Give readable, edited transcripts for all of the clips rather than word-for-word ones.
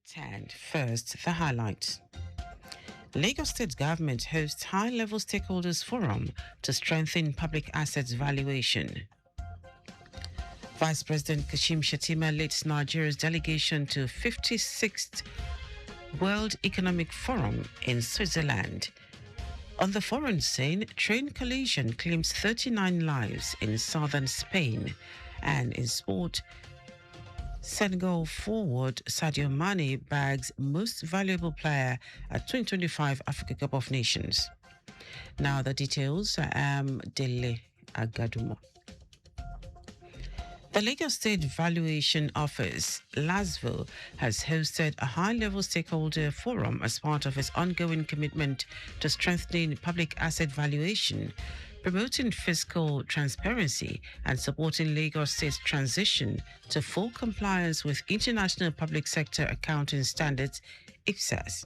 10. First, the highlights. Lagos State government hosts high-level stakeholders forum to strengthen public assets valuation. Vice President Kashim Shettima leads Nigeria's delegation to 56th World Economic Forum in Switzerland. On the foreign scene, train collision claims 39 lives in southern Spain. And in sport, Senegal forward Sadio Mane bags most valuable player at 2025 Africa Cup of Nations. Now the details. I am Dele Agadumo. The Lagos State Valuation Office, LASVO, has hosted a high-level stakeholder forum as part of its ongoing commitment to strengthening public asset valuation, promoting fiscal transparency, and supporting Lagos State's transition to full compliance with International Public Sector Accounting Standards, IPSAS.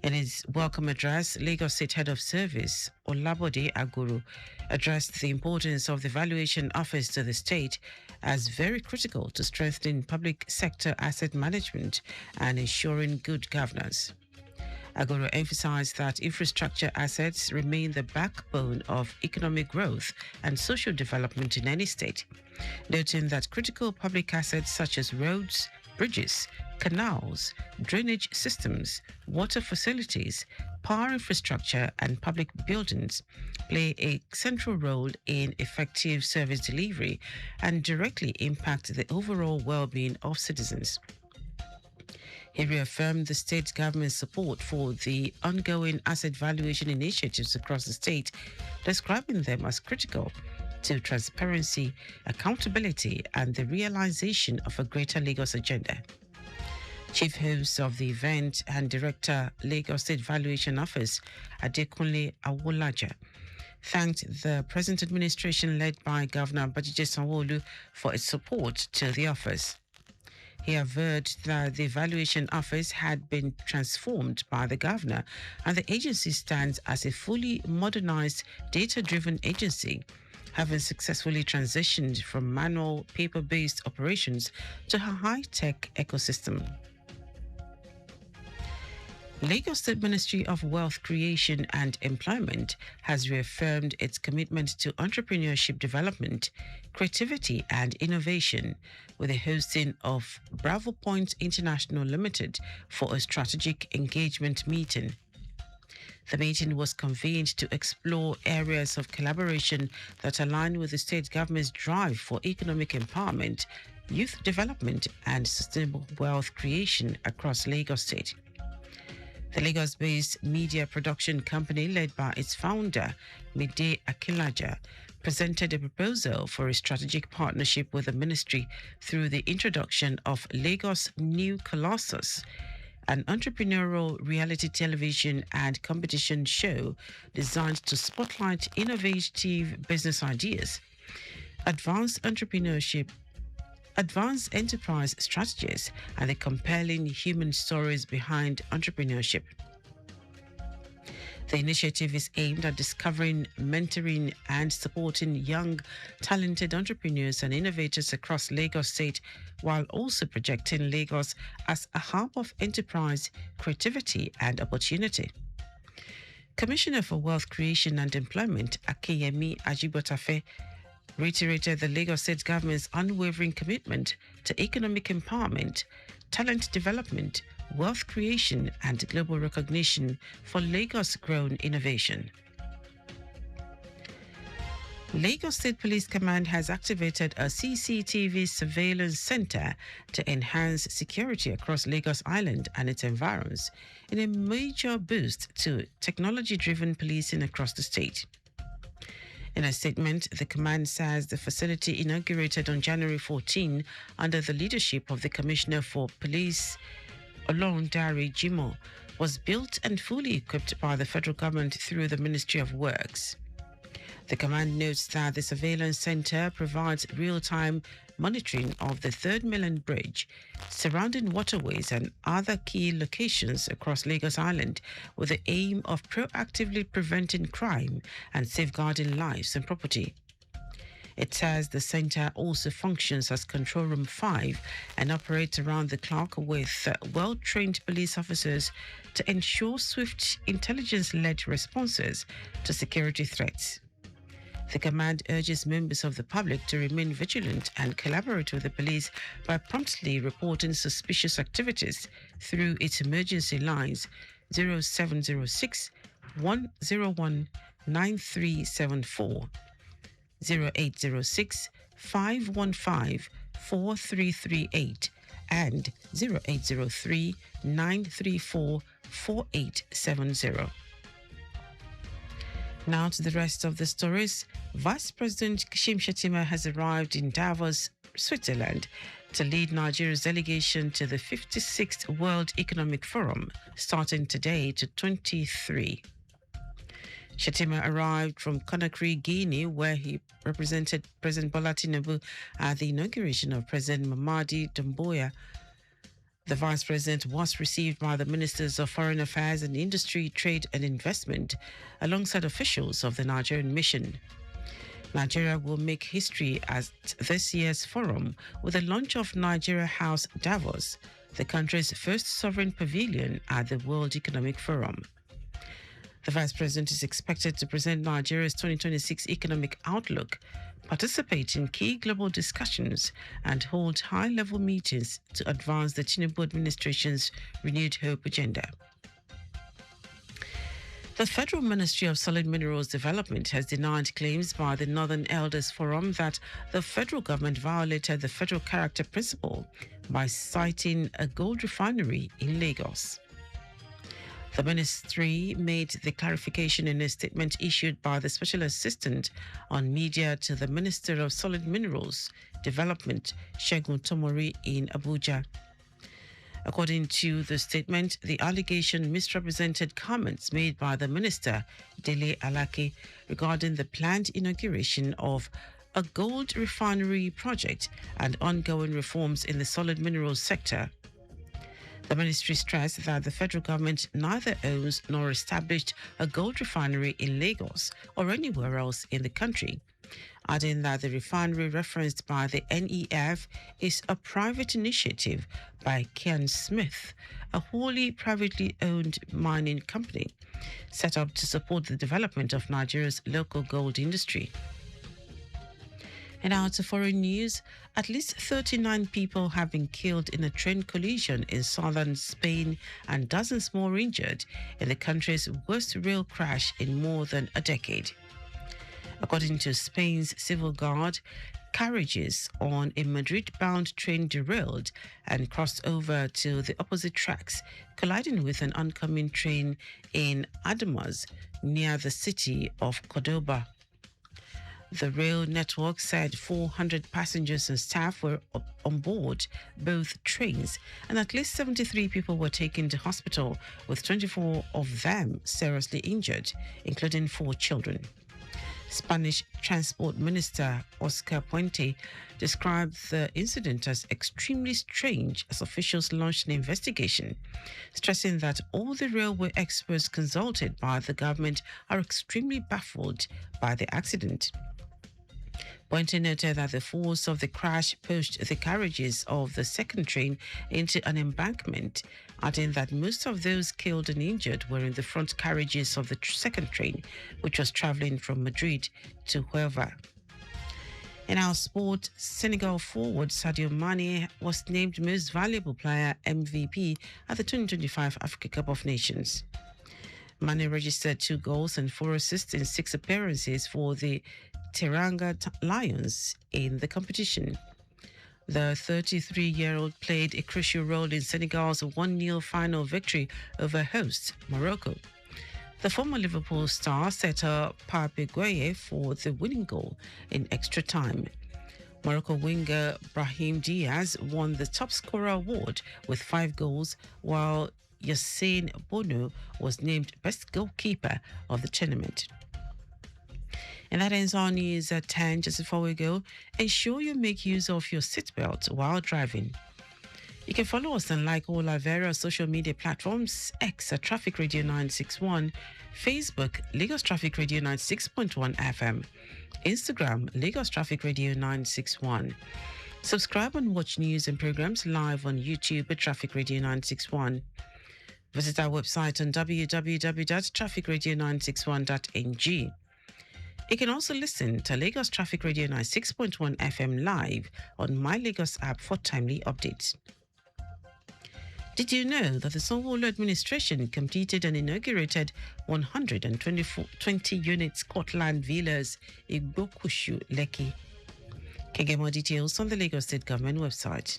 In his welcome address, Lagos State Head of Service, Olabode Aguru, addressed the importance of the Valuation Office to the state as very critical to strengthening public sector asset management and ensuring good governance. Aguru emphasized that infrastructure assets remain the backbone of economic growth and social development in any state, noting that critical public assets such as roads, bridges, canals, drainage systems, water facilities, power infrastructure, and public buildings play a central role in effective service delivery and directly impact the overall well-being of citizens. He reaffirmed the state government's support for the ongoing asset valuation initiatives across the state, describing them as critical to transparency, accountability, and the realization of a greater Lagos agenda. Chief host of the event and director, Lagos State Valuation Office, Adekunle Awolaja, thanked the present administration led by Governor Babajide Sanwo-Olu for its support to the office. He averred that the Valuation Office had been transformed by the governor and the agency stands as a fully modernized, data-driven agency, having successfully transitioned from manual, paper-based operations to a high-tech ecosystem. Lagos State Ministry of Wealth Creation and Employment has reaffirmed its commitment to entrepreneurship development, creativity and innovation with the hosting of Bravo Point International Limited for a strategic engagement meeting. The meeting was convened to explore areas of collaboration that align with the state government's drive for economic empowerment, youth development and sustainable wealth creation across Lagos State. The Lagos-based media production company led by its founder, Mide Akinlaja, presented a proposal for a strategic partnership with the ministry through the introduction of Lagos New Colossus, an entrepreneurial reality television and competition show designed to spotlight innovative business ideas, advanced enterprise strategies, and the compelling human stories behind entrepreneurship. The initiative is aimed at discovering, mentoring, and supporting young, talented entrepreneurs and innovators across Lagos State, while also projecting Lagos as a hub of enterprise, creativity, and opportunity. Commissioner for Wealth Creation and Employment, Akeyemi Ajibotafe, reiterated the Lagos State government's unwavering commitment to economic empowerment, talent development, wealth creation, and global recognition for Lagos-grown innovation. Lagos State Police Command has activated a CCTV surveillance center to enhance security across Lagos Island and its environs in a major boost to technology-driven policing across the state. In a statement, the command says the facility inaugurated on January 14 under the leadership of the Commissioner for Police, Olorundare Jimoh, was built and fully equipped by the federal government through the Ministry of Works. The command notes that the surveillance center provides real-time monitoring of the Third Mainland Bridge, surrounding waterways and other key locations across Lagos Island with the aim of proactively preventing crime and safeguarding lives and property. It says the center also functions as Control Room 5 and operates around the clock with well-trained police officers to ensure swift intelligence-led responses to security threats. The command urges members of the public to remain vigilant and collaborate with the police by promptly reporting suspicious activities through its emergency lines 0706 101 9374, 0806 515 4338, and 0803 934 4870. Now to the rest of the stories. Vice President Kashim Shettima has arrived in Davos, Switzerland, to lead Nigeria's delegation to the 56th World Economic Forum, starting today to 23. Shettima arrived from Conakry, Guinea, where he represented President Bola Tinubu at the inauguration of President Mamadi Doumbouya. The Vice President was received by the Ministers of Foreign Affairs and Industry, Trade and Investment, alongside officials of the Nigerian mission. Nigeria will make history at this year's forum with the launch of Nigeria House Davos, the country's first sovereign pavilion at the World Economic Forum. The Vice President is expected to present Nigeria's 2026 economic outlook, participate in key global discussions, and hold high-level meetings to advance the Tinubu administration's renewed hope agenda. The Federal Ministry of Solid Minerals Development has denied claims by the Northern Elders Forum that the federal government violated the federal character principle by citing a gold refinery in Lagos. The ministry made the clarification in a statement issued by the Special Assistant on Media to the Minister of Solid Minerals Development, Segun Tomori, in Abuja. According to the statement, the allegation misrepresented comments made by the minister, Dele Agadumo, regarding the planned inauguration of a gold refinery project and ongoing reforms in the solid minerals sector. The ministry stressed that the federal government neither owns nor established a gold refinery in Lagos or anywhere else in the country, adding that the refinery referenced by the NEF is a private initiative by Ken Smith, a wholly privately owned mining company set up to support the development of Nigeria's local gold industry. And now to foreign news. At least 39 people have been killed in a train collision in southern Spain and dozens more injured in the country's worst rail crash in more than a decade. According to Spain's Civil Guard, carriages on a Madrid-bound train derailed and crossed over to the opposite tracks, colliding with an oncoming train in Adamas, near the city of Cordoba. The rail network said 400 passengers and staff were on board both trains, and at least 73 people were taken to hospital, with 24 of them seriously injured, including 4 children. Spanish Transport Minister Oscar Puente described the incident as extremely strange as officials launched an investigation, stressing that all the railway experts consulted by the government are extremely baffled by the accident. Puente noted that the force of the crash pushed the carriages of the second train into an embankment, adding that most of those killed and injured were in the front carriages of the second train, which was traveling from Madrid to Huelva. In our sport, Senegal forward Sadio Mane was named Most Valuable Player (MVP) at the 2025 Africa Cup of Nations. Mane registered 2 goals and 4 assists in 6 appearances for the Teranga Lions in the competition. The 33-year-old played a crucial role in Senegal's 1-0 final victory over host Morocco. The former Liverpool star set up Pape Gueye for the winning goal in extra time. Morocco winger Brahim Diaz won the top scorer award with 5 goals, while Yassine Bono was named best goalkeeper of the tournament. And that ends our news at 10. Just before we go, ensure you make use of your seatbelt while driving. You can follow us and like all our various social media platforms: X at Traffic Radio 961, Facebook Lagos Traffic Radio 96.1 FM, Instagram Lagos Traffic Radio 961. Subscribe and watch news and programs live on YouTube at Traffic Radio 961. Visit our website on www.trafficradio961.ng. You can also listen to Lagos Traffic Radio 96.1 FM live on My Lagos app for timely updates. Did you know that the Sanwo-Olu administration completed and inaugurated 120 units Scotland villas in Gbokushu, Lekki? Can get more details on the Lagos State Government website.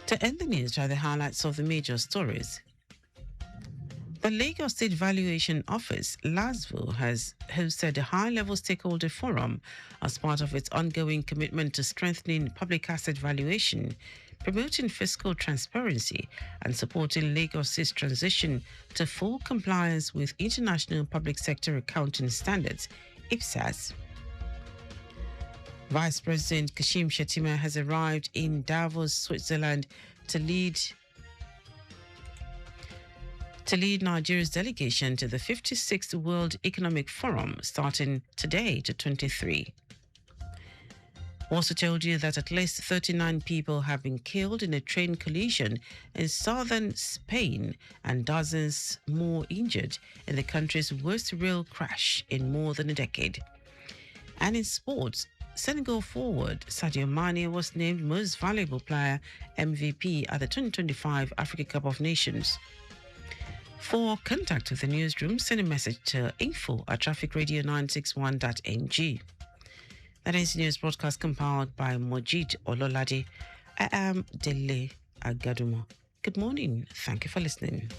To end the news, try the highlights of the major stories. The Lagos State Valuation Office, LASVO, has hosted a high-level stakeholder forum as part of its ongoing commitment to strengthening public asset valuation, promoting fiscal transparency, and supporting Lagos's transition to full compliance with International Public Sector Accounting Standards, IPSAS. Vice President Kashim Shettima has arrived in Davos, Switzerland to lead Nigeria's delegation to the 56th World Economic Forum, starting today to 23. Also told you that at least 39 people have been killed in a train collision in southern Spain and dozens more injured in the country's worst rail crash in more than a decade. And in sports, Senegal forward Sadio Mane was named Most Valuable Player MVP at the 2025 Africa Cup of Nations. For contact with the newsroom, send a message to info@trafficradio961.ng. That is the news broadcast compiled by Mojid Ololade. I am Dele Agadumo. Good morning. Thank you for listening.